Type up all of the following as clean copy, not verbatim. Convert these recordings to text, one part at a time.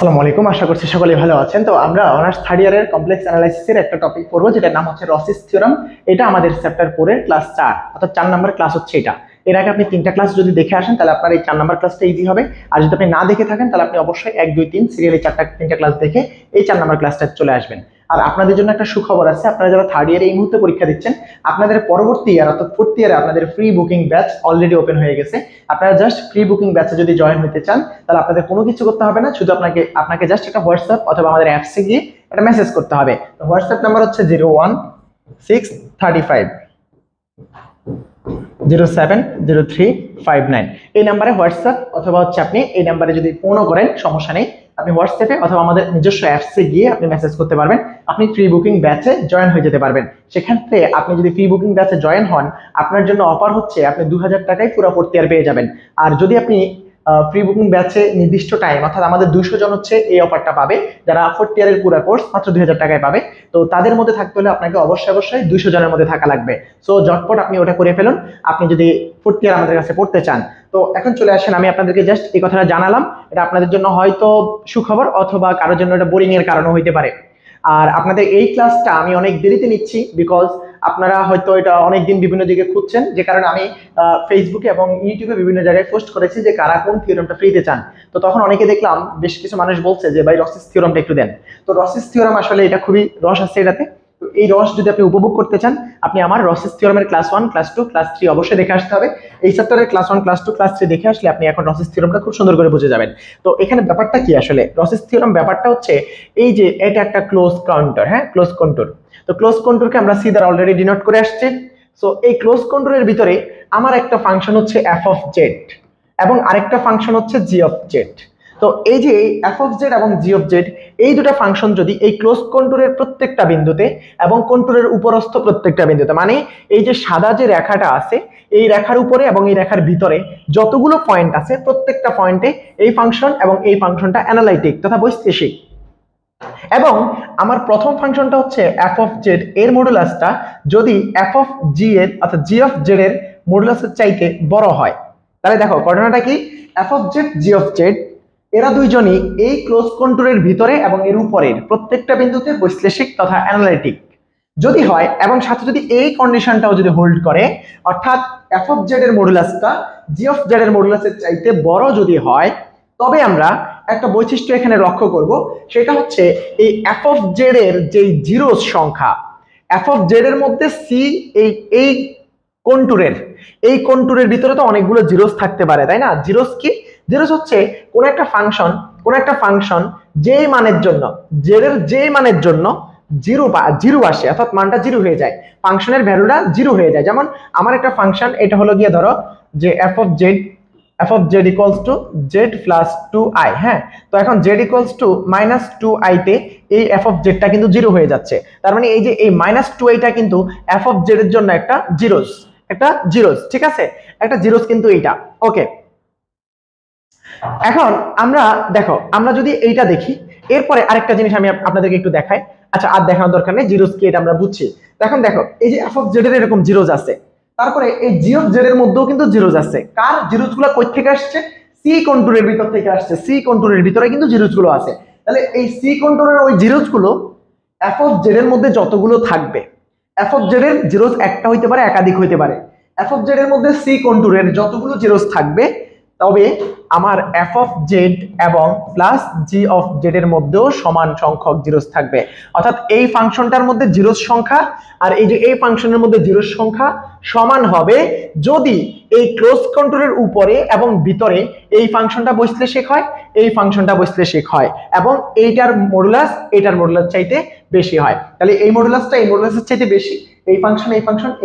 আসসালামু আলাইকুম, আশা করছি সকলে ভালো আছেন। তো আমরা অনার্স থার্ড ইয়ারের কমপ্লেক্স অ্যানালাইসিসের একটা টপিক পড়বো, যেটার নাম হচ্ছে রসিস থিওরাম। এটা আমাদের চ্যাপ্টার 4 এর ক্লাস 4, অর্থাৎ 4 নম্বর ক্লাস হচ্ছে এটা। এর আগে আপনি 3টা ক্লাস যদি দেখে আসেন তাহলে আপনার এই 4 নম্বর ক্লাসটা ইজি হবে। আর যদি আপনি না দেখে থাকেন তাহলে আপনি অবশ্যই 1 2 3 সিরিয়ালি 3টা ক্লাস দেখে এই 4 নম্বর ক্লাসটা চলে আসবেন। আর আপনাদের জন্য একটা সুখবর আছে, আপনারা যারা থার্ড ইয়ারে এই মুহূর্তে পরীক্ষা দিচ্ছেন, আপনাদের পরবর্তী ইয়ার অর্থাৎ 4th ইয়ারে আপনাদের free booking batch already open হয়ে গেছে। আপনারা জাস্ট ফ্রি বুকিং ব্যাচে যদি জয়েন হতে চান তাহলে আপনাদের কোনো কিছু করতে হবে না, শুধু আপনাকে জাস্ট একটা হোয়াটসঅ্যাপ অথবা আমাদের অ্যাপসে গিয়ে একটা মেসেজ করতে হবে। তো হোয়াটসঅ্যাপ নাম্বার হচ্ছে 01635070359। এই নাম্বারে হোয়াটসঅ্যাপ অথবা হচ্ছে আপনি এই নাম্বারে যদি ফোনও করেন সমস্যা নেই, আপনি হোয়াটসঅ্যাপে অথবা আমাদের নিজস্ব অ্যাপসে গিয়ে আপনি মেসেজ করতে পারবেন, আপনি ফ্রি বুকিং ব্যাচে জয়েন হয়ে যেতে পারবেন। সেক্ষেত্রে আপনি যদি ফ্রি বুকিং ব্যাচে জয়েন হন, আপনার জন্য অফার হচ্ছে আপনি 2000 টাকায় পুরো 4th ইয়ার পেয়ে যাবেন। আর যদি আপনি ফ্রি বুকিং ব্যাচে নির্দিষ্ট টাইম, অর্থাৎ আমাদের 200 জন হচ্ছে এই অফারটা পাবে, যারা 4th ইয়ারের পুরো কোর্স মাত্র 2000 টাকায় পাবে। তো তাদের মধ্যে থাকতে হলে আপনাকে অবশ্যই 200 জনের মধ্যে থাকা লাগবে। সো ঝটপট আপনি ওটা করে ফেলুন আপনি যদি 4th ইয়ার আমাদের কাছে পড়তে চান। তো এখন চলে আসেন, আমি আপনাদেরকে জাস্ট এই কথাটা জানালাম। এটা আপনাদের জন্য হয়তো সুখবর অথবা কারোর জন্য এটা বোরিং এর কারণও হইতে পারে। আর আপনাদের এই ক্লাসটা আমি অনেক দেরিতে নিচ্ছি, বিকজ আপনারা হয়তো এটা অনেকদিন বিভিন্ন দিকে খুঁজছেন, যে কারণে আমি ফেসবুকে এবং ইউটিউবে বিভিন্ন জায়গায় পোস্ট করেছি যে কারা কোন থিওরামটা ফ্রিতে চান। তো তখন অনেকে দেখলাম বেশ কিছু মানুষ বলছে যে ভাই রসিস থিওরামটা একটু দেন। তো রসিস থিওরাম আসলে এটা খুবই রস আছে এটাতে। তো এই রস যদি আপনি উপভোগ করতে চান, আপনি আমার রসিস থিওরামের ক্লাস 1 ক্লাস 2 ক্লাস 3 অবশ্যই দেখে আসতে হবে। এই চ্যাপ্টারের ক্লাস 1 ক্লাস 2 ক্লাস 3 দেখে আসলে আপনি এখন রসিস থিওরামটা খুব সুন্দর করে বুঝে যাবেন। তো এখানে ব্যাপারটা কি, আসলে রসিস থিওরাম ব্যাপারটা হচ্ছে এই যে এটা একটা ক্লোজ কাউন্টার, হ্যাঁ ক্লোজ কন্টুর। তো ক্লোজ কন্টুরকে আমরা সি দ্বারা অলরেডি ডিনোট করে আসছি। সো এই ক্লোজ কন্টুরের ভিতরে আমার একটা ফাংশন হচ্ছে এফ অফ জেড এবং আরেকটা ফাংশন হচ্ছে জি অফ জেড। তো এই যে এফ অফ জেড এবং জি অফ জেড, এই দুটো ফাংশন যদি এই ক্লোজ কন্টুরের প্রত্যেকটা বিন্দুতে এবং কন্টুরের উপরস্থ প্রত্যেকটা বিন্দুতে, মানে এই যে সাদা যে রেখাটা আছে এই রেখার উপরে এবং এই রেখার ভিতরে যতগুলো পয়েন্ট আছে প্রত্যেকটা পয়েন্টে এই ফাংশন এবং এই ফাংশনটা অ্যানালাইটিক তথা বৈশ্লেষিক। এবং আমার প্রথম ফাংশনটা হচ্ছে এফ অফ জেড, এর মডুলাসটা যদি এফ অফ জি এর অর্থাৎ জি অফ জেড এর মডুলাসের চাইতে বড় হয়, তাহলে দেখো ঘটনাটা কি, F of Z G of Z এরা দুইজনই এই ক্লোজ কন্টুরের ভিতরে এবং এর উপরের প্রত্যেকটা বিন্দুতে বৈশ্লেষিক তথা অ্যানালাইটিক যদি হয়, এবং সাথে যদি এই কন্ডিশনটাও যদি হোল্ড করে, অর্থাৎ এফ অফ জেড এর মডুলাসটা জি অফ জেড এর মডুলাসের চাইতে বড় যদি হয়, তবে আমরা একটা বৈশিষ্ট্য এখানে লক্ষ্য করব। সেটা হচ্ছে এই এফ অফ জেড এর যে জিরোস সংখ্যা, এফ অফ জেড এর মধ্যে সি এই কন্টুরের ভিতরে তো অনেকগুলো জিরোস থাকতে পারে, তাই না? জিরোস কি? জিরোস হচ্ছে কোন একটা ফাংশন যেই মানের জন্য জেড এর যেই মানের জন্য জিরো আসে, অর্থাৎ মানটা জিরো হয়ে যায়, ফাংশনের ভ্যালুটা জিরো হয়ে যায়। যেমন আমার একটা ফাংশন, এটা হলো গিয়ে ধরো যে F of Z equals to Z plus 2i, হ্যাঁ। তো এখন Z equals two minus 2i তে এই এফ অফ জেডটা কিন্তু জিরো হয়ে যাচ্ছে। তার মানে এই যে এই মাইনাস 2i টা কিন্তু এফ অফ জেড এর জন্য একটা জিরোস, ঠিক আছে, একটা জিরোস কিন্তু এইটা। ওকে, এখন আমরা দেখো, আমরা যদি এইটা দেখি, এরপরে আরেকটা জিনিস আমি আপনাদেরকে একটু দেখাই। আচ্ছা, আর দেখানোর দরকার নেই, জিরোস কি এটা আমরা বুঝছি। এখন দেখো এই যে এফ অফ জেড এর এরকম জিরোস আছে, তারপরে এই জি অফ জেড এর মধ্যেও কিন্তু জিরোস আছে। কার জিরোস গুলো কই থেকে আসছে? সি কন্টুরের ভিতর থেকে আসছে, সি কন্টুরের ভিতরে কিন্তু জিরোস গুলো আছে। তাহলে এই সি কন্টুরের ওই জিরোস গুলো এফ অফ জেড এর মধ্যে যতগুলো থাকবে, এফ অফ জেড এর জিরোস একটা হইতে পারে একাধিক হইতে পারে, এফ অফ জেড এর মধ্যে সি কন্টুরের যতগুলো জিরোস থাকবে, তবে আমার এফ অফ জেড এবং প্লাস জি অফ জেড এর মধ্যেও সমান সংখ্যক জিরোস থাকবে। অর্থাৎ এই ফাংশনটার মধ্যে জিরোস সংখ্যা আর এই যে এই ফাংশনের মধ্যে জিরোস সংখ্যা সমান হবে যদি এই ক্লোজ কন্টুরের উপরে এবং ভিতরে এই ফাংশনটা বৈশ্লেষিক হয়, এই ফাংশনটা বৈশ্লেষিক হয় এবং এটার মডুলাস চাইতে বেশি হয়। তাহলে এই মডুলাসটা এই মডুলাসের চাইতে বেশি, এই ফাংশন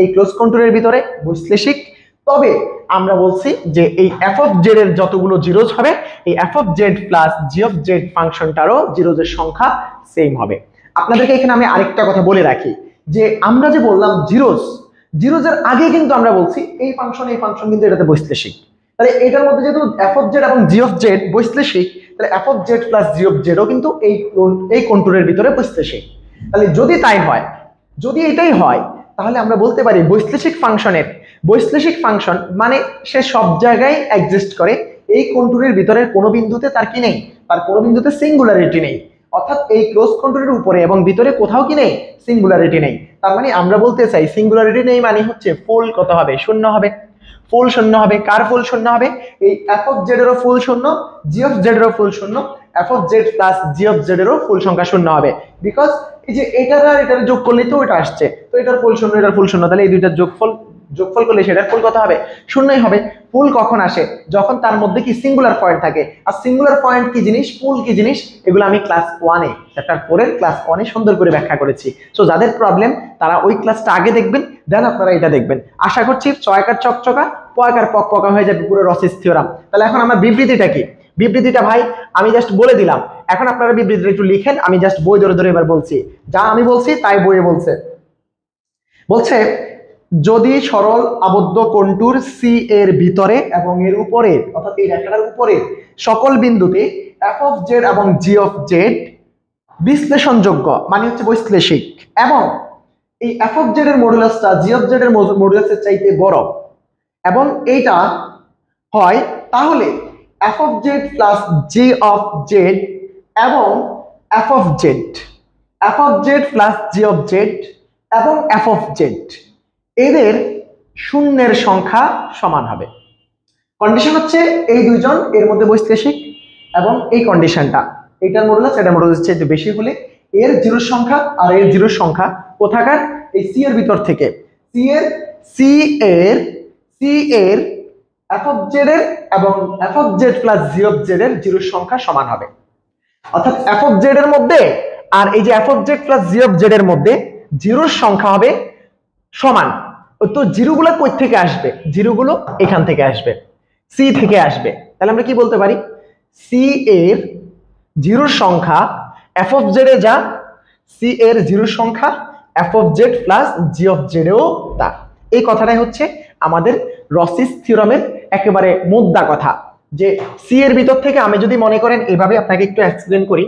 এই ক্লোজ কন্টুরের ভিতরে বৈশ্লেষিক, তবে আমরা বলছি যে এই এফ অফ জেড এর যতগুলো জিরোস হবে, এই F of Z plus G of Z ফাংশনটারও জিরোসের সংখ্যা সেম হবে। আপনাদেরকে এখানে আমি আরেকটা কথা বলে রাখি, যে আমরা যে বললাম জিরোসের আগে কিন্তু আমরা বলছি এই ফাংশন কিন্তু এটাতে বৈশ্লেষিক। তাহলে এটার মধ্যে যেহেতু এফ অফ জেড এবং জি অফ জেড বৈশ্লেষিক, তাহলে F of Z plus G of জেডও কিন্তু এই কন্টুরের ভিতরে বৈশ্লেষিক। তাহলে যদি তাই হয়, যদি এটাই হয়, তাহলে আমরা বলতে পারি বৈশ্লেষিক ফাংশন মানে সে সব জায়গায় এক্সিস্ট করে, এই কন্টুরের ভিতরের কোনো বিন্দুতে তার কি নেই, তার কোনো বিন্দুতে সিঙ্গুলারিটি নেই, অর্থাৎ এই ক্লোজ কন্ট্রোলের উপরে এবং ভিতরে কোথাও কি নেই, সিঙ্গুলারিটি নেই। তার মানে আমরা বলতে চাই সিঙ্গুলারিটি নেই মানে হচ্ছে ফুল কত হবে, শূন্য হবে। ফুল শূন্য হবে, কার ফুল শূন্য হবে, এই এফ অফ জেড এরও ফুল শূন্য, জি অফ জেড এরও ফুল শূন্য, F of Z plus G of Z এরও ফুল সংখ্যা শূন্য হবে। বিকজ এই যে এটার আর এটার যোগ করলে তো ওটা আসছে, তো এটার ফুল শূন্য এটার ফুল শূন্য, তাহলে এই দুইটার যোগফল করলে সেটার ফুল কত হবে, শূন্যই হবে। ফুল কখন আসে, যখন তার মধ্যে কি সিঙ্গুলার পয়েন্ট থাকে। আর সিঙ্গুলার পয়েন্ট কি জিনিস, ফুল কি জিনিস, এগুলো আমি ক্লাস 1-এ চ্যাপ্টার 4-এর ক্লাস 1-এ সুন্দর করে ব্যাখ্যা করেছি। সো যাদের প্রবলেম তারা ওই ক্লাসটা আগে দেখবেন, দেন আপনারা এটা দেখবেন। আশা করছি ছয়কার চকচকা, পয়কার পকপকা হয়ে যাবে পুরো রসিস থিওরাম। তাহলে এখন আমার বিবৃতিটা কি, বিবৃতিটা ভাই আমি জাস্ট বলে দিলাম, এখন আপনারা বিবৃতিটা একটু লিখেন, আমি জাস্ট বই ধরে ধরে এবার বলছি, যা আমি বলছি তাই বইয়ে বলছে যদি সরল আবদ্ধ কন্টুর সি এর ভিতরে এবং এর উপরে, অর্থাৎ এই রেখাটার উপরে সকল বিন্দুতে এফ অফ জেড এবং জি অফ জেড বিশ্লেষণযোগ্য মানে হচ্ছে বৈশ্লেষিক, এবং এই এফ অফ জেড এর মডুলাসটা জি অফ জেড এর মডুলাসের চাইতে বড় এবং এইটা হয়, তাহলে F of Z plus G of Z এবং F of Z plus G of Z এবং এফ অফ জেড এদের শূন্যের সংখ্যা সমান হবে। কন্ডিশন হচ্ছে এই দুইজন এর মধ্যে বৈশ্লেষিক, এবং এই কন্ডিশনটা এইটার মডুলাস এটার মডুলাস চেয়ে বেশি হলে এর জিরোর সংখ্যা আর এর জিরোর সংখ্যা কোথাকার, এই সি এর ভিতর থেকে, সি এর এফ অফ জেড এর এবং F of Z plus G of z এর জিরোর সংখ্যা সমান হবে। অর্থাৎ এফ অফ জেড এর মধ্যে আর এই যে F of Z plus G of z এর মধ্যে জিরোর সংখ্যা হবে সমান। তো জিরোগুলো কই থেকে আসবে, জিরোগুলো এখান থেকে আসবে, সি থেকে আসবে। তাহলে আমরা কি বলতে পারি, সি এর জিরোর সংখ্যা এফ অফ জেড এ যা, সি এর জিরোর সংখ্যা F of Z plus G of Z এও তা। এই কথাটাই হচ্ছে আমাদের রসিস থিওরামের একেবারে মুদ্রা কথা, যে সি এর ভিতর থেকে আমি যদি মনে করেন এভাবে আপনাকে একটু এক্সপ্লেন করি,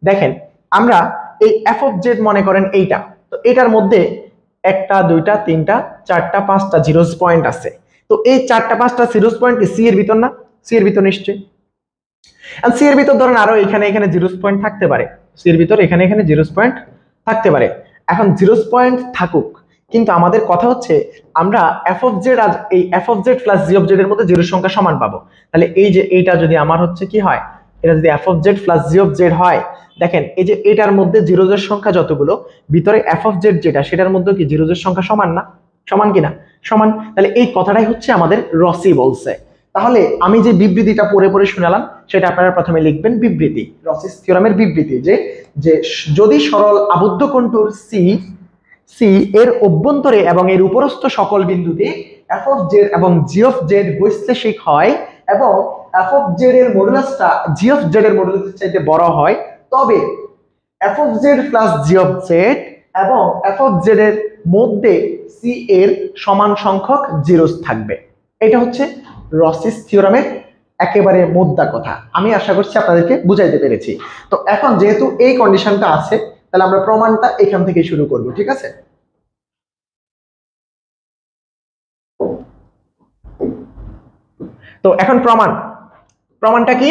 দেখেন আমরা এই এফ অফ জেড মনে করেন এইটা, তো এটার মধ্যে একটা দুইটা তিনটা চারটা পাঁচটা জিরোস পয়েন্ট আছে, তো এই চারটা পাঁচটা জিরোস পয়েন্ট সি এর ভিতর না, সি এর ভিতর নিশ্চয়ই। আর সি এর ভিতর ধরেন আরো এখানে জিরোস পয়েন্ট থাকতে পারে, সি এর ভিতর এখানে জিরোস পয়েন্ট থাকতে পারে। এখন জিরোস পয়েন্ট থাকুক, কিন্তু আমাদের কথা হচ্ছে আমরা এফ অফ জেড আর এই F of Z plus G of z এর মধ্যে জিরোর সংখ্যা সমান পাবো। তাহলে এই যে এইটা যদি আমার হচ্ছে কি হয়, এটা যদি F of Z plus G of Z হয়, দেখেন এই যে এটার মধ্যে জিরোজের সংখ্যা যতগুলো, ভিতরে এফ অফ জেড যেটা সেটার মধ্যে কি জিরোজের সংখ্যা সমান না, সমান কিনা, সমান। তাহলে এই কথাটাই হচ্ছে আমাদের রসি বলছে। তাহলে আমি যে বিবৃতিটা পড়ে পড়ে শুনালাম সেটা আপনারা প্রথমে লিখবেন, বিবৃতি, রসিস থিওরামের বিবৃতি, যে যদি সরল আবদ্ধ কন্টুর সি এর অভ্যন্তরে এবং এর উপরস্থ সকল বিন্দুতে এফ অফ জেড এবং জি অফ জেড বৈশ্লেষিক হয় এবং এফ অফ জেড এর মডুলাসটা জি অফ জেড এর মডুলাসের চাইতে বড় হয়, তবে F of Z plus G of Z এবং এফ অফ জেড এর মধ্যে সি এর সমান সংখ্যক জিরোস থাকবে। এটা হচ্ছে রসিস থিওরামের একেবারে মুদ্রা কথা। আমি আশা করছি আপনাদেরকে বুঝাইতে পেরেছি। তো এখন যেহেতু এই কন্ডিশনটা আছে, তাহলে আমরা প্রমাণটা এখান থেকে শুরু করব, ঠিক আছে? তো এখন প্রমাণটা কি,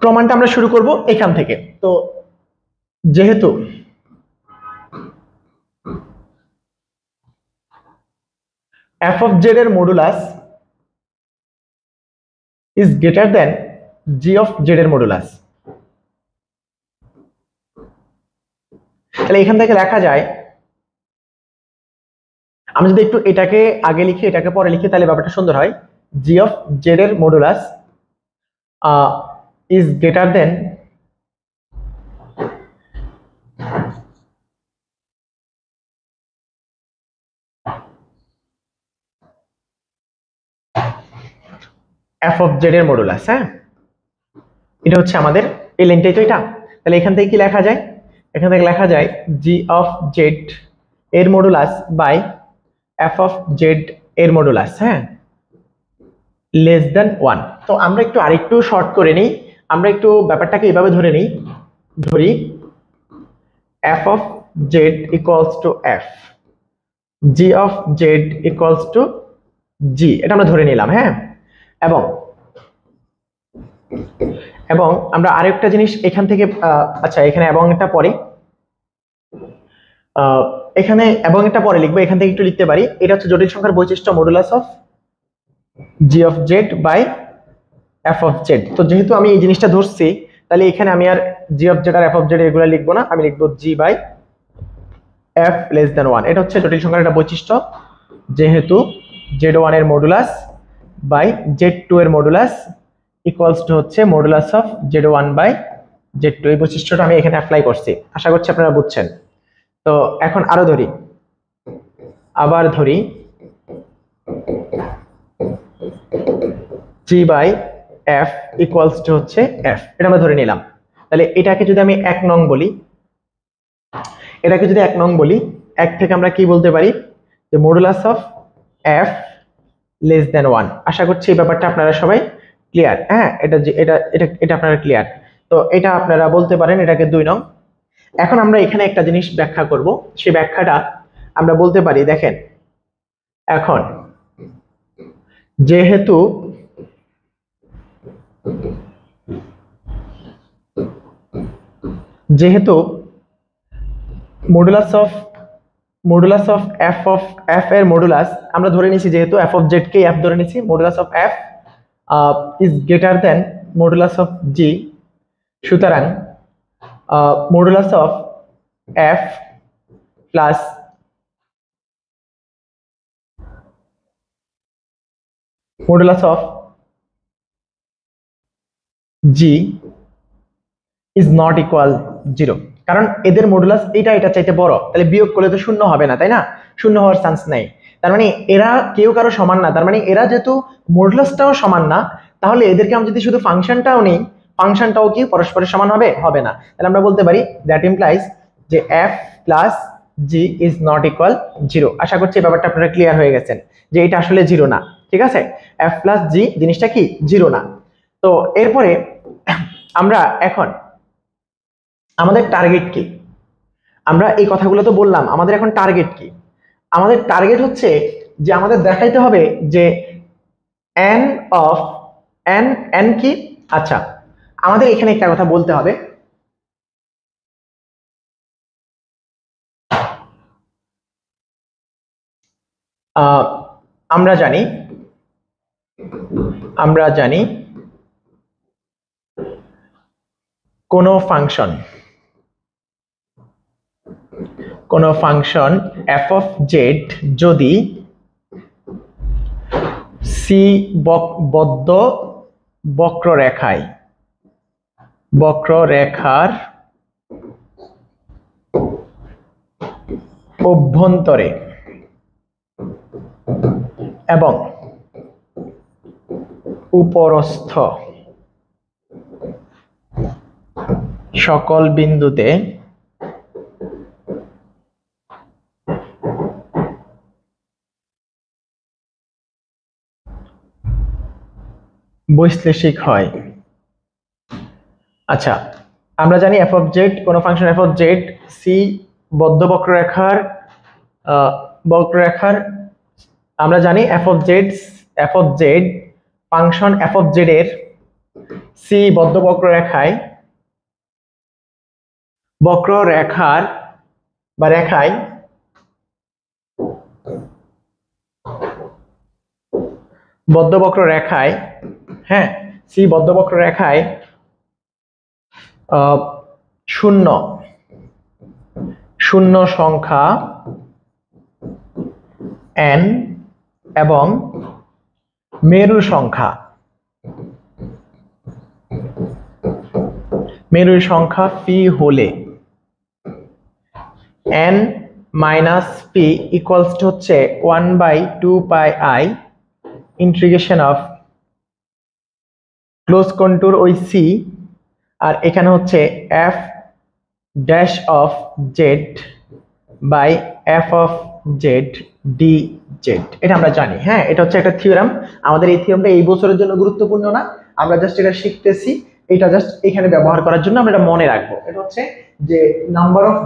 প্রমাণটা আমরা শুরু করব এখান থেকে। তো যেহেতু এফ অফ জেড এর modulus is greater then G of z এর মডুলাস, তাহলে এখান থেকে লেখা যায়, আমি যদি একটু এটাকে আগে লিখি এটাকে পরে লিখি তাহলে ব্যাপারটা সুন্দর হয়। জি অফ জেড এর modulus is greater then F of z এর মডুলাস। হ্যাঁ, এটা হচ্ছে আমাদের এই লাইনটাই তো এটা। তাহলে এখান থেকে কি লেখা যায়, এখান থেকে লেখা যায় জি অফ জেড এর modulus by F of z এর মডুলাস, হ্যাঁ, লেস দেন 1। তো আমরা একটু আরেকটু শর্ট করে নিই, আমরা একটু ব্যাপারটাকে এইভাবে ধরি F of Z equals to F, G of Z equals to G, এটা আমরা ধরে নিলাম। হ্যাঁ, এবং এবং আমরা আরেকটা জিনিস এখান থেকে আচ্ছা এখানে এবং এটা পরে এখানে এবং এটা পরে লিখবো, এখান থেকে একটু লিখতে পারি। এটা হচ্ছে জটিল সংখ্যার বৈশিষ্ট্য modulus of G of Z by F of Z. তো যেহেতু আমি এই জিনিসটা ধরছি, তাহলে এখানে আমি আর জি অফ জেড আর এফ অফ জেড এগুলো লিখবো না, আমি লিখবো G by F less than 1। এটা হচ্ছে জটিল সংখ্যার একটা বৈশিষ্ট্য, যেহেতু z1 এর মডুলাস বাই z2 এর মডুলাস ইকুয়ালস টু হচ্ছে modulus of z1 by z2। এই বৈশিষ্ট্যটা আমি এখানে অ্যাপ্লাই করছি, আশা করছি আপনারা বুঝছেন। তো এখন আরো ধরি, আবার ধরি g by f equals to হচ্ছে f, এটা আমরা ধরে নিলাম। তাহলে এটাকে যদি আমি 1 নং বলি, এটাকে যদি 1 নং বলি, 1 থেকে আমরা কি বলতে পারি যে modulus of f less than 1। আশা করছি এই ব্যাপারটা আপনারা সবাই ক্লিয়ার। হ্যাঁ, এটা এটা এটা এটা আপনারা ক্লিয়ার। তো এটা আপনারা বলতে পারেন এটাকে 2 নং। এখন আমরা এখানে একটা জিনিস ব্যাখ্যা করব, সেই ব্যাখ্যাটা আমরা বলতে পারি দেখেন, এখন যেহেতু মডুলাস অফ এফ এর মডুলাস আমরা ধরে নিছি, যেহেতু এফ অফ জেড কে এফ ধরে নিছি, modulus of F is greater than modulus of G. সুতরাং modulus of F plus modulus of G is not equal 0, কারণ এদের মডুলাস এটা চাইতে বড়, তাহলে বিয়োগ করলে তো শূন্য হবে না, তাই না? শূন্য হওয়ার চান্স নাই। তার মানে এরা কেউ কারো সমান না, তার মানে এরা যেহেতু মডুলাসটাও সমান না, তাহলে এদেরকে আমি যদি শুধু ফাংশনটাও নেই, ফাংশনটাও কি পরস্পরের সমান হবে? হবে না। তাহলে আমরা বলতে পারি দ্যাট ইমপ্লাইজ যে f plus G is not equal 0। আশা করছি এই ব্যাপারটা আপনারা ক্লিয়ার হয়ে গেছেন যে এটা আসলে 0 না। ঠিক আছে, f প্লাস জি জিনিসটা কি 0 না। তো এরপরে আমরা এখন আমাদের টার্গেট কি, আমরা এই কথাগুলো তো বললাম, আমাদের এখন টার্গেট কি? আমাদের টার্গেট হচ্ছে যে আমাদের দেখাইতে হবে যে n অফ n কি। আচ্ছা, আমাদের এখানে একটা কথা বলতে হবে, আমরা জানি কোন ফাংশন f অফ জেড যদি সি বদ্ধ বক্ররেখার অভ্যন্তরে এবং উপরস্থ সকল বিন্দুতে বৈশ্লেষিক হয়। আচ্ছা, আমরা জানি f অফ জেড, কোন function f of z c বদ্ধ বক্ররেখার আমরা জানি f of z function f of z এর সি বদ্ধ বক্ররেখায় বদ্ধ বক্ররেখায় হ্যাঁ, সি বদ্ধ বক্ররেখায় শূন্য সংখ্যা n এবং মেরু সংখ্যা ফি হলে n minus P equals to হচ্ছে 1/2 pi I integration of close contour ওই সি, আর এখানে হচ্ছে f dash of Z by f of Z D Z. এটা আমরা জানি। হ্যাঁ, এটা হচ্ছে একটা থিওরাম। আমাদের এই থিওরামটা এই বছরের জন্য গুরুত্বপূর্ণ না, আমরা জাস্ট এটা শিখতেছি, এটা জাস্ট এখানে ব্যবহার করার জন্য আমরা এটা মনে রাখবো। এটা হচ্ছে যে নাম্বার অফ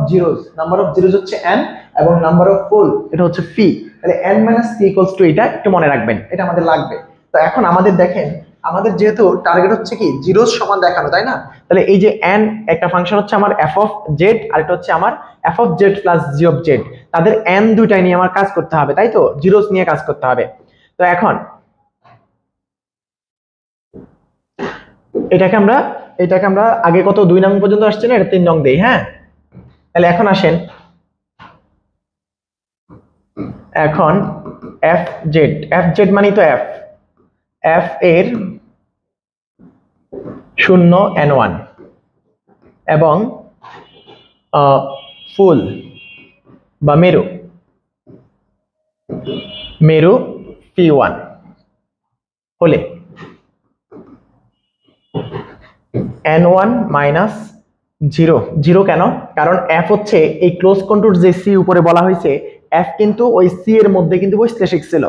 জিরোস হচ্ছে n এবং নাম্বার অফ পোল এটা হচ্ছে ফি, তাহলে n minus P equals two, এটা একটু মনে রাখবেন, এটা আমাদের লাগবে। তো এখন আমাদের দেখেন, আমাদের যেহেতু টার্গেট হচ্ছে কি জিরোস সমান দেখানো, তাই না? তাহলে এই যে n একটা ফাংশন হচ্ছে আমার f অফ জেড, আর এটা হচ্ছে আমার f of Z plus g of Z, তাদের n দুইটাই নিয়ে আমার কাজ করতে হবে, তাই তো? জিরোস নিয়ে কাজ করতে হবে। তো এখন এটাকে আমরা আগে কত 2 নং পর্যন্ত আসছে না, এটা 3 নং দেই। হ্যাঁ, তাহলে এখন আসেন, এখন এফ জেড মানে তো এফ এর 0 n1 এবং ফুল বা মেরু p1 হলে n1 মাইনাস 0 কেন? কারণ f হচ্ছে এই ক্লোজ কন্ট্যুর যে c উপরে বলা হয়েছে, f কিন্তু ওই c এর মধ্যে কিন্তু বৈশ্লেষিক ছিল।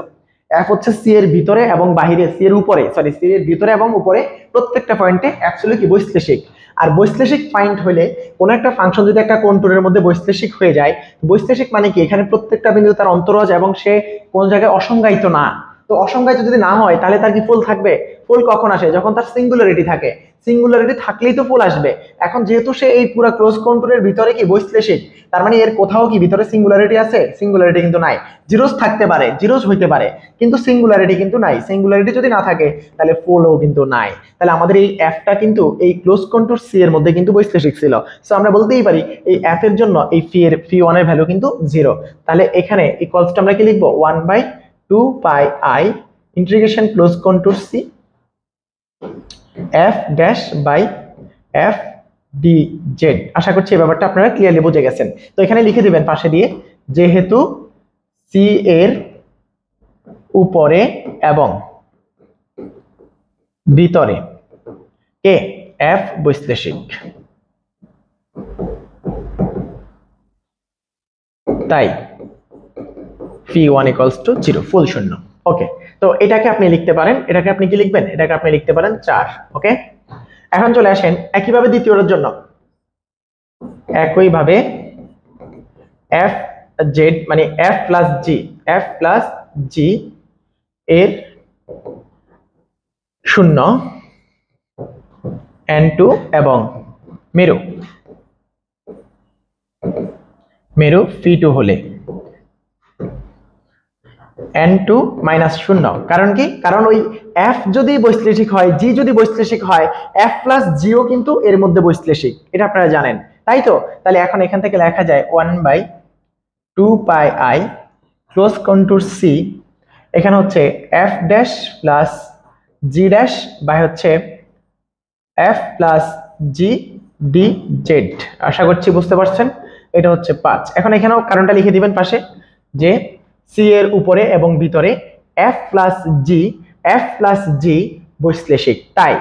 f হচ্ছে c এর ভিতরে এবং বাহিরে, c এর উপরে, সরি c এর ভিতরে এবং উপরে প্রত্যেকটা পয়েন্টে অ্যাকচুয়ালি কি বৈশ্লেষিক। আর বৈশ্লেষিক পয়েন্ট হলে কোন একটা ফাংশন যদি একটা কন্ট্যুরের মধ্যে বৈশ্লেষিক হয়ে যায়, বৈশ্লেষিক মানে কি এখানে প্রত্যেকটা বিন্দু তার অন্তরজ এবং সে কোন জায়গায় অসংজ্ঞায়িত না। তো অসংজ্ঞায়িত যদি না হয় তাহলে তার কি ফুল থাকবে? ফুল কখন আসে? যখন তার সিঙ্গুলারিটি থাকে। সিঙ্গুলারিটি থাকলেই তো ফুল আসবে। এখন যেহেতু সে এই পুরো ক্লোজ কন্ট্যুরের ভিতরে কি বৈশ্লেষিক, তার মানে এর কোথাও কি ভিতরে সিঙ্গুলারিটি আছে? সিঙ্গুলারিটি কিন্তু নাই। জিরোস থাকতে পারে, জিরোস হইতে পারে, কিন্তু সিঙ্গুলারিটি কিন্তু নাই। সিঙ্গুলারিটি যদি না থাকে তাহলে ফুলও কিন্তু নাই। তাহলে আমাদের এই এফটা কিন্তু এই ক্লোজ কন্ট্যুর সি এর মধ্যে কিন্তু বৈশ্লেষিক ছিল। সো আমরা বলতেই পারি এই এফ এর জন্য এই ফি1 এর ভ্যালু কিন্তু 0। তাহলে এখানে ইকুয়ালস আমরা কি লিখবো? 1/2πi integration close contour c f dash by f dz। আশা করছি এই ব্যাপারটা আপনারা ক্লিয়ারলি বুঝে গেছেন। তো এখানে লিখে দিবেন পাশে দিয়ে, যেহেতু c এর উপরে এবং ভিতরে কে f বৈশ্লেষিক, তাই p1 = 0, ফুল শূন্য। ওকে, তো এটাকে আপনি লিখতে পারেন, এটাকে আপনি কি লিখবেন? এটাকে আপনি লিখতে পারেন 4। ওকে, এখন চলে আসেন একইভাবে দ্বিতীয়টার জন্য। একইভাবে f z মানে f প্লাস g এর 0 n2 এবং মেরু p2 হলে n2 মাইনাস 0। কারণ কি? কারণ ওই f যদি বৈশ্লেষিক হয়, g যদি বৈশ্লেষিক হয়, f প্লাস g ও কিন্তু এর মধ্যে বৈশ্লেষিক, এটা আপনারা জানেন, তাই তো? তাহলে এখন এখান থেকে লেখা যায় 1/2πi ক্লোজ কন্ট্যুর c, এখানে হচ্ছে f dash plus g dash by হচ্ছে f প্লাস g dz। আশা করছি বুঝতে পারছেন। এটা হচ্ছে 5। এখন এখানেও কারণটা লিখে দিবেন পাশে, যে c এর উপরে এবং ভিতরে f প্লাস g বৈশ্লেষিক, তাই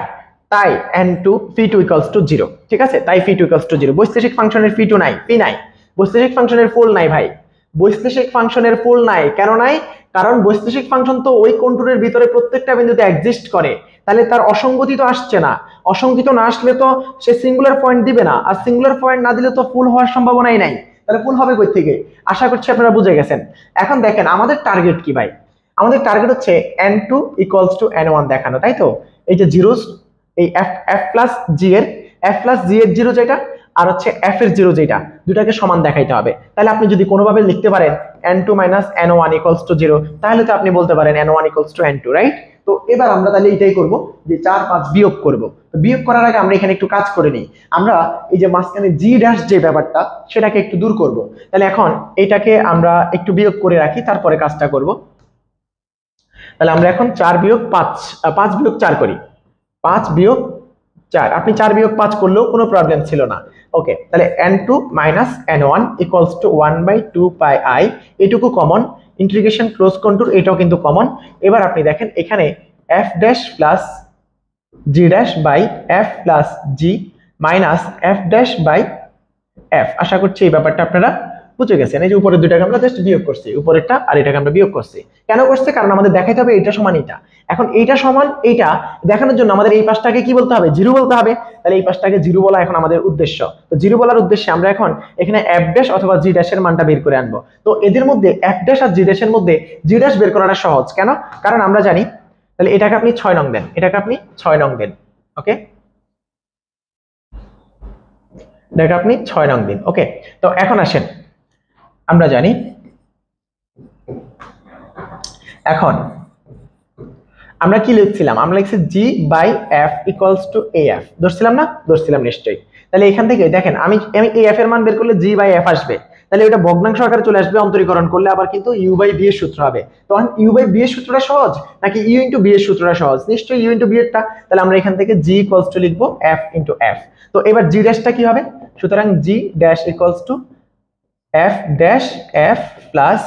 n2 p2 = 0। ঠিক আছে, তাই p2 = 0। বৈশ্লেষিক ফাংশনের p2 নাই, p নাই। বৈশ্লেষিক ফাংশনের ফুল নাই ভাই, বৈশ্লেষিক ফাংশনের ফুল নাই। কেন নাই? কারণ বৈশ্লেষিক ফাংশন তো ওই কন্ট্যুরের ভিতরে প্রত্যেকটা বিন্দুতে এক্সিস্ট করে, তাহলে তার অসঙ্গতি তো আসছে না। অসঙ্গিত না আসলে তো সে সিঙ্গুলার পয়েন্ট দিবে না, আর সিঙ্গুলার পয়েন্ট না দিলে তো ফুল হওয়ার সম্ভাবনাই নাই। তাহলে ফুল হবে কই থেকে? আশা করছি আপনারা বুঝে গেছেন। এখন দেখেন আমাদের টার্গেট কি ভাই? আমাদের টার্গেট হচ্ছে n2 = n1 দেখানো, তাই তো? এই যে জিরোস, এই f প্লাস g এর 0 যেটা, আর হচ্ছে f এর 0 যেটা, দুটাকে সমান দেখাইতে হবে। তাহলে আপনি যদি কোনোভাবে লিখতে পারেন n2 মাইনাস n1 = 0, তাহলে তো আপনি বলতে পারেন n1 = n2, রাইট? তো এবার আমরা তাহলে এটাই করব, যে 4 5 বিয়োগ করব। তো বিয়োগ করার আগে আমরা এখানে একটু কাজ করে নিই। আমরা এই যে মাঝখানে g ড্যাশ যে ব্যাপারটা, সেটাকে একটু দূর করব। তাহলে এখন এটাকে আমরা একটু বিয়োগ করে রাখি, তারপরে কাজটা করব। তাহলে আমরা এখন 4 বিয়োগ 5 বিয়োগ 4 করি। 5 বিয়োগ 4, আপনি 4 বিয়োগ 5 করলেও কোনো প্রবলেম ছিল না। ওকে, তাহলে n2 মাইনাস n1 = 1/2πi, এটুকু কমন। ইন্টিগ্রেশন ক্লোজ কন্ট্যুর এটাও কিন্তু কমন। এবার আপনি দেখেন এখানে f dash plus g dash by f plus g minus f dash by f। আশা করছি এই ব্যাপারটা আপনারা বুঝে গেছেন। এই যে উপরের দুটাকে আমরা জাস্ট বিয়োগ করছি, উপরেরটা আর এটাকে আমরা বিয়োগ করছি। কেন করছে? কারণ আমাদের দেখাইতে হবে এটা সমান এইটা। এখন এইটা সমান এইটা দেখানোর জন্য আমাদের এই পাশটাকে কি বলতে হবে? 0 বলতে হবে। তাহলে এই পাশটাকে 0 বলা এখন আমাদের উদ্দেশ্য। তো 0 বলার উদ্দেশ্যে আমরা এখন এখানে f ড্যাশ অথবা g ড্যাশের মানটা বের করে আনবো। তো এদের মধ্যে f ড্যাশ আর g ড্যাশের মধ্যে g ড্যাশ বের করাটা সহজ। কেন? কারণ আমরা জানি তাহলে এটাকে আপনি 6 নং দেন, এটাকে আপনি 6 নং দেন। ওকে, এটাকে আপনি 6 নং দিন। ওকে, তো এখন আসেন, আমরা জানি এখন আমরা কি লিখছিলাম, আমরা লিখছি G by F equals to A F, ধরছিলাম না? ধরছিলাম নিশ্চয়ই। তাহলে এখান থেকে দেখেন আমি আমি এ এফ এর মান বের করলে জি বাই এফ আসবে, তাহলে এটা ভগ্নাংশ আকারে চলে আসবে, অন্তরীকরণ করলে আবার কিন্তু ইউ বাই বি এর সূত্র হবে। তখন ইউ বাই বি এর সূত্রটা সহজ নাকি ইউ ইন্টু বি এর সূত্রটা সহজ? নিশ্চয়ই ইউ ইন্টু বি এরটা। তাহলে আমরা এখান থেকে জি ইকুয়ালস টু লিখবো এফ ইন্টু এফ। তো এবার জি ড্যাশটা কি হবে? সুতরাং G dash equals to F dash F plus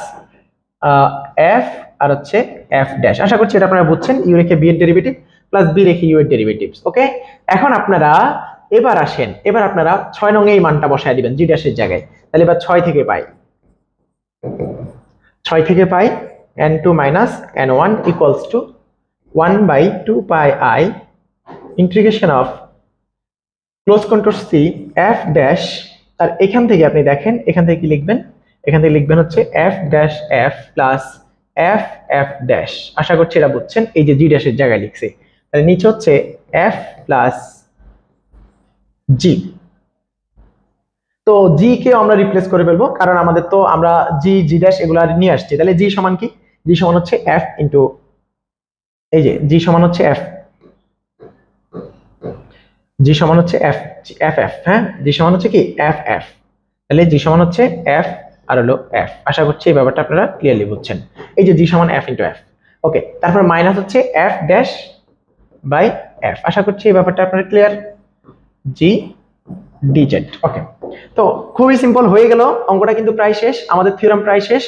F আর হচ্ছে এফ ড্যাশ। আশা করছি এটা আপনারা বুঝছেন, ইউ রেখে বি এর ডেরিভেটিভ প্লাস বি রেখে ইউ এর ডেরিভেটিভস। ওকে, এখন আপনারা এবার আসেন, এবার আপনারা 6 নং এই মানটা বসায় দিবেন জি ড্যাশের জায়গায়। তাহলে এবার 6 থেকে পাই, 6 থেকে pi n2 minus n1 equals to 1/2 pi i integration of close control C F dash. আর এখান থেকে আপনি দেখেন, এখান থেকে কি লিখবেন? এখান থেকে লিখবেন হচ্ছে F dash F plus F F dash. আশা করছি এটা বুঝছেন, এই যে জি ড্যাশের জায়গায় লিখছি। তাহলে নিচে হচ্ছে এফ প্লাস জি। তো জি কে আমরা রিপ্লেস করে ফেলবো, কারণ আমাদের তো আমরা জি জি ড্যাশ এগুলো নিয়ে আসছি। তাহলে জি সমান কি? জি সমান হচ্ছে এফ ইন্টু, এই যে জি সমান হচ্ছে এফ, জি সমান হচ্ছে এফ এফ এফ। হ্যাঁ, জি সমান হচ্ছে কি এফ এফ। তাহলে জি সমান হচ্ছে এফ আর হলো এফ। আশা করছি এই ব্যাপারটা আপনারা ক্লিয়ারলি বুঝছেন। এই যে জি সমান এফ ইন্টু এফ। ওকে, তারপর মাইনাস হচ্ছে এফ ড্যাশ বাই এফ। আশা করছি এই ব্যাপারটা আপনারা ক্লিয়ার। জি ডিজেড। ওকে, তো খুবই সিম্পল হয়ে গেল, অঙ্কটা কিন্তু প্রায় শেষ, আমাদের থিওরাম প্রায় শেষ।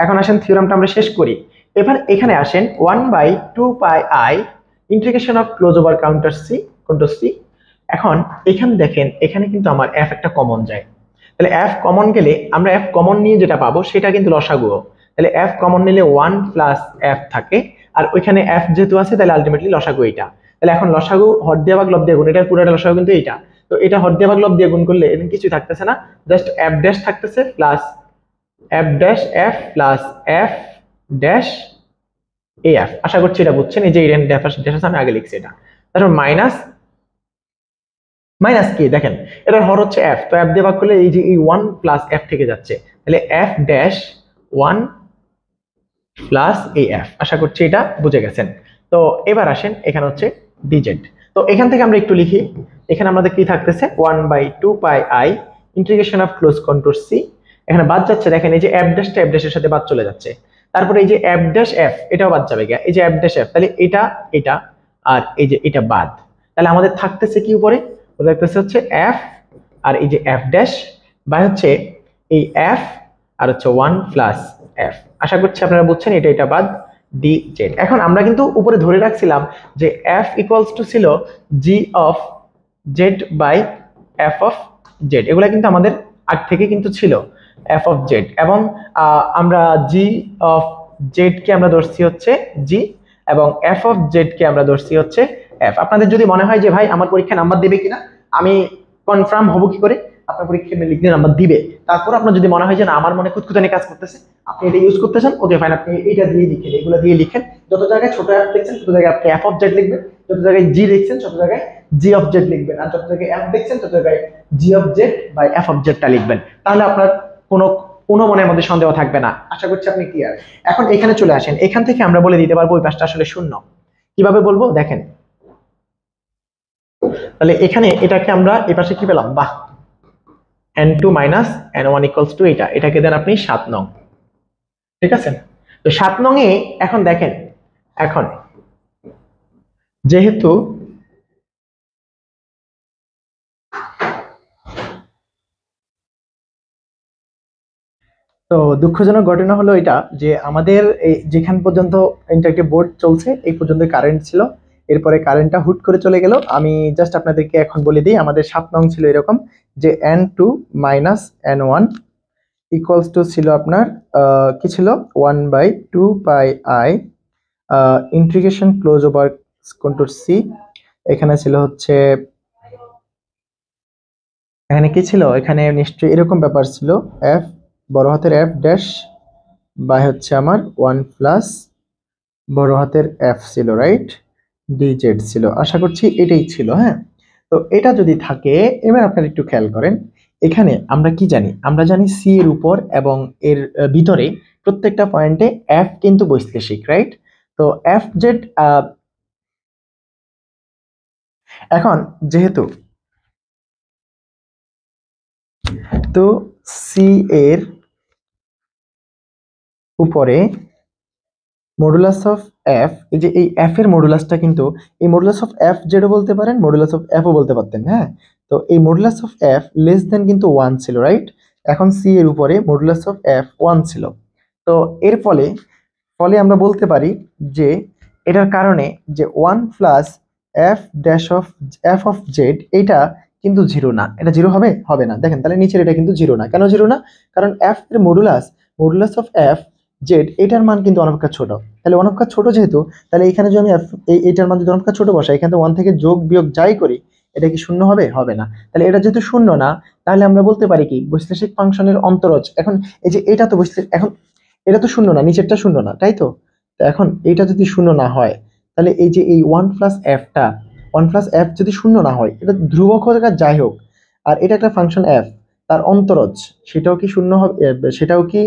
এখন আসেন থিওরামটা আমরা শেষ করি। এবার এখানে আসেন 1/2 pi I integration of close over counter C control C. এখন এখানে দেখেন, এখানে কিন্তু আমার এফ একটা কমন যায়। তাহলে এফ কমন গেলে আমরা এফ কমন নিয়ে যেটা পাবো সেটা কিন্তু লসাগু। তাহলে এফ কমন নিলে 1 প্লাস এফ থাকে, আর ওইখানে এফ যেহেতু আছে তাহলে আলটিমেটলি লসাগু এইটা। তাহলে এখন লসাগু হর দিয়ে ভাগ লব দিয়ে গুণ, এটার পুরোটা লসাগু কিন্তু এইটা। তো এটা হর দিয়ে ভাগ লব দিয়ে গুণ করলে এখানে কিছু থাকতেছে না, জাস্ট এফ ড্যাশ থাকতেছে plus F dash F plus F dash A F. আশা করছি এটা বুঝছেন, এই যে এই ড্যাশ আমি আগে লিখছি এটা। তারপর মাইনাস মাইনাস কি দেখেন, এটার হর হচ্ছে এফ, তো এফ দিয়ে ভাগ করলে এই যে এই 1 প্লাস এফ থেকে যাচ্ছে, তাহলে এফ ড্যাশ 1 প্লাস এই এফ। আশা করছি এটা বুঝে গেছেন। তো এবার আসেন, এখানে হচ্ছে ডিজেড। তো এখান থেকে আমরা একটু লিখি, এখানে আমাদের কি থাকতেছে 1/2 pi I integration of close control C. এখানে বাদ যাচ্ছে, দেখেন এই যে এফ ড্যাশটা এফ ড্যাশের সাথে বাদ চলে যাচ্ছে। তারপরে এই যে এফ ড্যাশ এফ এটাও বাদ যাবে গিয়া, এই যে এফ ড্যাশ এফ, তাহলে এটা এটা আর এই যে এটা বাদ। তাহলে আমাদের থাকতেছে কি উপরে? থাকতেছে হচ্ছে এফ আর এই যে এফ ড্যাশ বাই হচ্ছে এই এফ আর হচ্ছে 1 প্লাস এফ। আশা করছি আপনারা বুঝছেন, এটা এটা বাদ ডি জেড। এখন আমরা কিন্তু উপরে ধরে রাখছিলাম যে এফ ইকুয়ালস টু ছিল G of Z by F of Z, এগুলা কিন্তু আমাদের আগ থেকে কিন্তু ছিল এফ অফ জেড, এবং আমরা জি অফ জেড কে আমরা ধরছি হচ্ছে জি, এবং এফ অফ জেড কে আমরা ধরছি হচ্ছে এফ। আপনাদের যদি মনে হয় যে ভাই আমার পরীক্ষা নাম্বার দেবে কিনা, আমি কনফার্ম হবো কি করে? আপনার পরীক্ষায় লিখলে নাম্বার দিবে। তারপর আপনার যদি মনে হয় যে না আমার মনে খুঁতখুঁতানি কাজ করতেছে, আপনি এটা ইউজ করতে চান, ওকে ফাইন, আপনি এটা দিয়ে লিখেন, এগুলো দিয়ে লিখেন। যত জায়গায় ছোট এফ লিখছেন তত জায়গায় আপনি এফ অফ জেড লিখবেন, যত জায়গায় জি লিখছেন তত জায়গায় জি অফ জেড লিখবেন, আর যত জায়গায় এফ দেখছেন তত জায়গায় G of Z by F of জেডটা লিখবেন। তাহলে আপনার কোনো কোনো মনের মধ্যে সন্দেহ থাকবে না। আশা করছি আপনি ক্লিয়ার। এখন এখানে চলে আসেন, এখান থেকে আমরা বলে দিতে পারবো ওই পাশটা আসলে শূন্য। কিভাবে বলবো দেখেন, তাহলে এখানে এটাকে আমরা এই পাশে কি পেলাম, বাহ, n2 minus n1 equals two এটা, এটাকে দেন আপনি 7 নং। ঠিক আছে, তো 7 নং এ এখন দেখেন, এখন যেহেতু তো দুঃখজনক ঘটনা হলো এটা যে আমাদের এই যেখান পর্যন্ত ইন্টারেক্টিভ বোর্ড চলছে এই পর্যন্ত কারেন্ট ছিল, এরপরে কারেন্টটা হুট করে চলে গেল। আমি জাস্ট আপনাদেরকে এখন বলে দিই, আমাদের 7 নং ছিল এরকম যে n2 minus n1 equals to ছিল আপনার কি ছিল 1/2 pi I integration close over control C. এখানে ছিল হচ্ছে, এখানে কি ছিল, এখানে নিশ্চয়ই এরকম ব্যাপার ছিল, এফ বড় হাতের এফ ড্যাশ বাই হচ্ছে আমার 1 প্লাস বড় হাতের এফ ছিল, রাইট, ডিজেড ছিল, আশা করছি এটাই ছিল। হ্যাঁ, তো এটা যদি থাকে, এবার আপনারা একটু খেয়াল করেন, এখানে আমরা কি জানি, আমরা জানি সি এর উপর এবং এর ভিতরে প্রত্যেকটা পয়েন্টে এফ কিন্তু বৈশ্লেষিক, রাইট। তো এফ জেড, এখন যেহেতু তো সি এর উপরে মডুলাস অফ এফ, এই যে এই এফ এর মডুলাসটা কিন্তু, এই মডুলাস অফ এফ জেডও বলতে পারেন, মডুলাস অফ এফও বলতে পারতেন। হ্যাঁ, তো এই মডুলাস অফ এফ লেস দেন কিন্তু 1 ছিল, রাইট। এখন সি এর উপরে মডুলাস অফ এফ 1 ছিল। তো এর ফলে ফলে আমরা বলতে পারি যে এটার কারণে যে 1 plus F dash of F of Z, এটা কিন্তু জিরো না। এটা জিরো হবে, হবে না। দেখেন তাহলে নিচের এটা কিন্তু জিরো না। কেন জিরো না? কারণ এফ এর modulus, modulus of F Z, এটার মান কিন্তু অনপেক্ষা ছোট। তাহলে অনপেক্ষা ছোট যেহেতু, তাহলে এখানে যদি আমি এইটার মান যদি অনপেক্ষা ছোট বসাই, এখানে 1 থেকে যোগ বিয়োগ যাই করি, এটা কি শূন্য হবে? হবে না। তাহলে এটা যেহেতু শূন্য না, তাহলে আমরা বলতে পারি কি, বৈশ্লেষিক ফাংশনের অন্তরজ। এখন এই যে এটা তো এখন এটা তো শূন্য না, নিচেরটা শূন্য না, তাই তো? তো এখন এইটা যদি শূন্য না হয়, তাহলে এই যে এই 1 প্লাস এফটা, 1 প্লাস এফ যদি শূন্য না হয়, এটা ধ্রুবক হোক আর যাই হোক, আর এটা একটা ফাংশন এফ, তার অন্তরজ সেটাও কি শূন্য হবে? সেটাও কি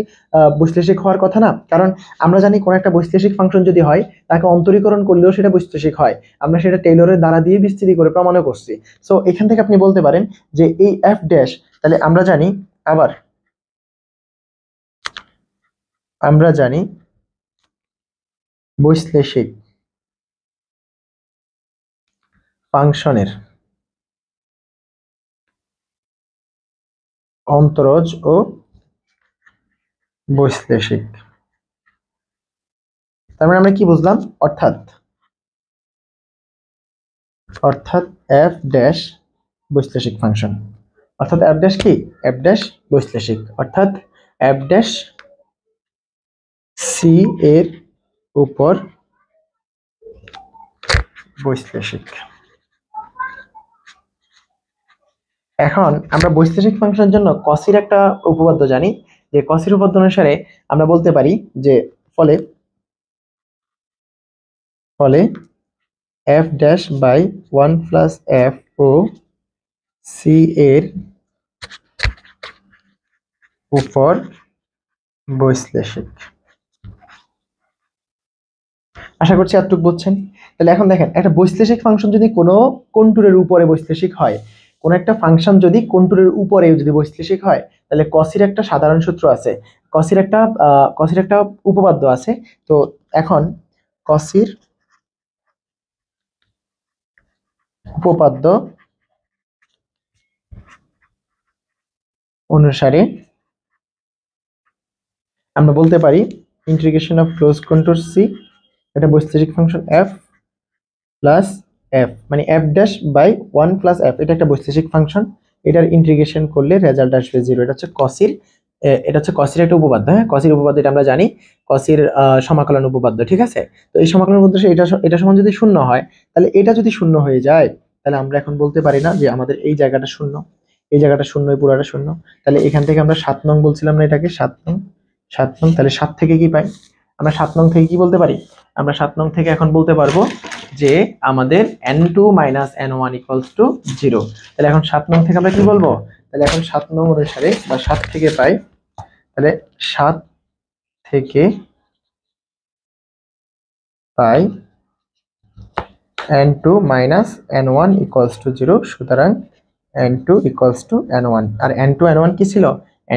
বৈশ্লেষিক হওয়ার কথা না? কারণ আমরা জানি কোন একটা বৈশ্লেষিক ফাংশন যদি হয়, তাকে অন্তরীকরণ করলেও সেটা বৈশ্লেষিক হয়। আমরা সেটা টেইলরের দ্বারা দিয়ে বিস্তৃতি করে প্রমাণও করছি। সো এখান থেকে আপনি বলতে পারেন যে এই এফ ড্যাশ, তাহলে আমরা জানি বৈশ্লেষিক ফাংশনের অন্তরজ ও বৈশ্লেষিক। তার মানে আমরা কি বুঝলাম? অর্থাৎ এফ ড্যাশ বৈশ্লেষিক ফাংশন, অর্থাৎ এফ ড্যাশ কি, এফ ড্যাশ বৈশ্লেষিক, অর্থাৎ এফ ড্যাশ সি এর উপর বৈশ্লেষিক। এখন আমরা বৈশ্লেষিক ফাংশনের জন্য কসির একটা উপপাদ্য জানি, যে কসির উপপাদ্য অনুসারে আমরা বলতে পারি যে ফলে f dash by 1 plus f ও সি এর উপর বৈশ্লেষিক। আশা করছি এতটুকু বুঝছেন। তাহলে এখন দেখেন, একটা বৈশ্লেষিক ফাংশন যদি কোনো কন্টুরের উপরে বৈশ্লেষিক হয়, কোন একটা ফাংশন যদি কন্টুরের উপরে যদি বৈশ্লেষিক হয়, তাহলে কসির একটা সাধারণ সূত্র আছে, কসির একটা উপপাদ্য আছে। তো এখন কসির উপপাদ্য অনুসারে আমরা বলতে পারি integration of close contour c, এটা বৈশ্লেষিক ফাংশন এফ প্লাস এফ, মানে f dash by 1 plus f, এটা একটা বৈশ্লেষিক ফাংশন। এটার ইন্টিগ্রেশন করলে রেজাল্ট আসবে জিরো। এটা হচ্ছে কসির একটা উপপাদ্য। হ্যাঁ, কসির উপপাদ্য এটা আমরা জানি, কসির সমাকলন উপপাদ্য, ঠিক আছে। তো এই সমাকলন উপপাদ্য এটা সমান যদি শূন্য হয়, তাহলে এটা যদি শূন্য হয়ে যায়, তাহলে আমরা এখন বলতে পারি না যে আমাদের এই জায়গাটা শূন্য, এই জায়গাটা শূন্য, এই পুরাটা শূন্য। তাহলে এখান থেকে আমরা 7 নং বলছিলাম না এটাকে, 7 নং, তাহলে 7 থেকে কি পাই? আমরা 7 নং থেকে কি বলতে পারি? আমরা 7 নং থেকে এখন বলতে পারবো যে আমাদের n2 minus n1 equals two 0। তাহলে এখন 7 নং থেকে আমরা কি বলবো? তাহলে এখন 7 নং অনুসারে বা 7 থেকে পাই, তাহলে 7 থেকে pi n2 minus n1 equals two 0। সুতরাং n2 equals to n1। R n2 n1 কি ছিল?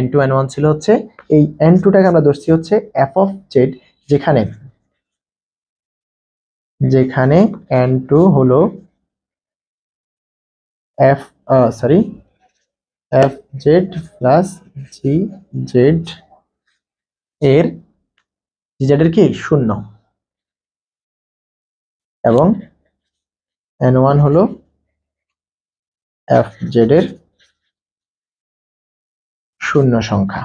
n2 n1 ছিল হচ্ছে এই n2 টাকে আমরা ধরছি হচ্ছে f অফ z, যেখানে n2 হলো f জেড প্লাস জি জেড এর কি শূন্য, এবং n1 হলো এফ জেড এর শূন্য সংখ্যা।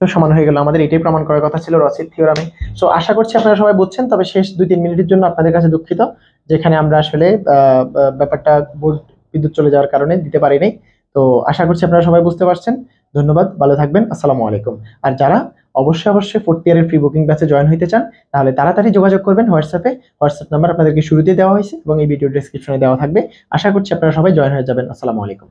তো সমান হয়ে গেল। আমাদের এটাই প্রমাণ করার কথা ছিল রসিদ থিওরামে। সো আশা করছি আপনারা সবাই বুঝছেন। তবে শেষ 2-3 মিনিটের জন্য আপনাদের কাছে দুঃখিত, যেখানে আমরা আসলে ব্যাপারটা বিদ্যুৎ চলে যাওয়ার কারণে দিতে পারিনি। তো আশা করছি আপনারা সবাই বুঝতে পারছেন। ধন্যবাদ, ভালো থাকবেন, আসসালামু আলাইকুম। আর যারা অবশ্যই ফোর্থ ইয়ারের ফ্রি বুকিং ব্যাচে জয়েন হতে চান তাহলে তাড়াতাড়ি যোগাযোগ করবেন হোয়াটসঅ্যাপে। হোয়াটসঅ্যাপ নাম্বার আপনাদেরকে শুরুতেই দেওয়া হয়েছে এবং এই ভিডিও ডেসক্রিপশনে দেওয়া থাকবে। আশা করছি আপনারা সবাই জয়েন হয়ে যাবেন। আসসালামু আলাইকুম।